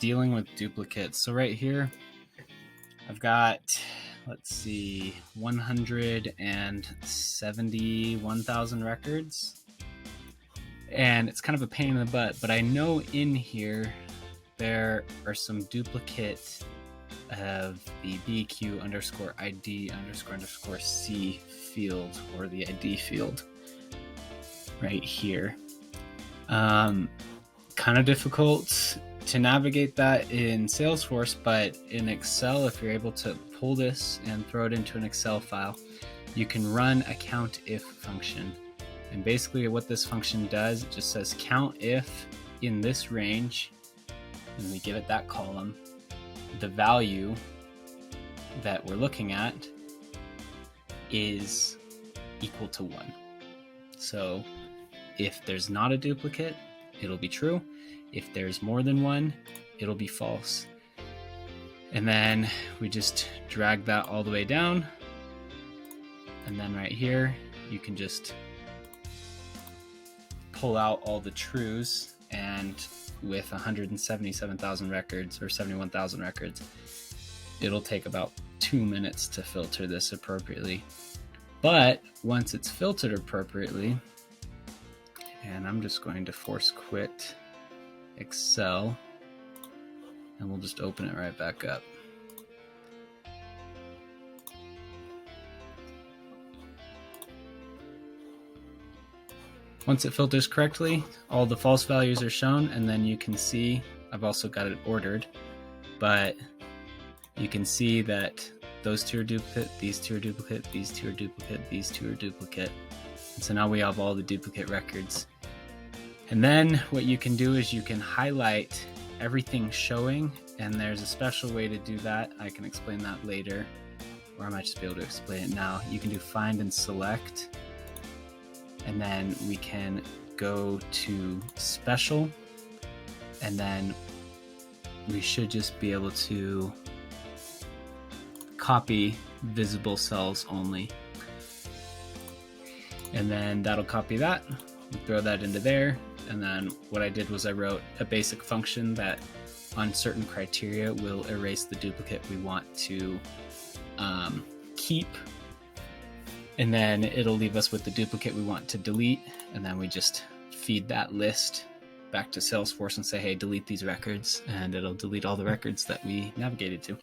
dealing with duplicates. So right here, I've got, let's see, 171,000 records. And it's kind of a pain in the butt, but I know in here there are some duplicate of the BQ underscore ID underscore C field, or the ID field right here. Kind of difficult to navigate that in Salesforce, but in Excel, if you're able to pull this and throw it into an Excel file, you can run a count if function. And basically what this function does, it just says count if in this range, and we give it that column, the value that we're looking at is equal to 1. So if there's not a duplicate, it'll be true. If there's more than one, it'll be false. And then we just drag that all the way down. And then right here, you can just pull out all the trues, and with 177,000 records or 71,000 records, it'll take about 2 minutes to filter this appropriately. But once it's filtered appropriately, and I'm just going to force quit Excel, and we'll just open it right back up. Once it filters correctly, all the false values are shown, and then you can see, I've also got it ordered, but you can see that those two are duplicate, these two are duplicate, these two are duplicate, these two are duplicate. And so now we have all the duplicate records. And then what you can do is you can highlight everything showing, and there's a special way to do that. I can explain that later, or I might just be able to explain it now. You can do find and select, and then we can go to special, and then we should just be able to copy visible cells only. And then that'll copy that, throw that into there. And then what I did was I wrote a basic function that on certain criteria will erase the duplicate we want to keep. And then it'll leave us with the duplicate we want to delete. And then we just feed that list back to Salesforce and say, hey, delete these records. And it'll delete all the records that we navigated to.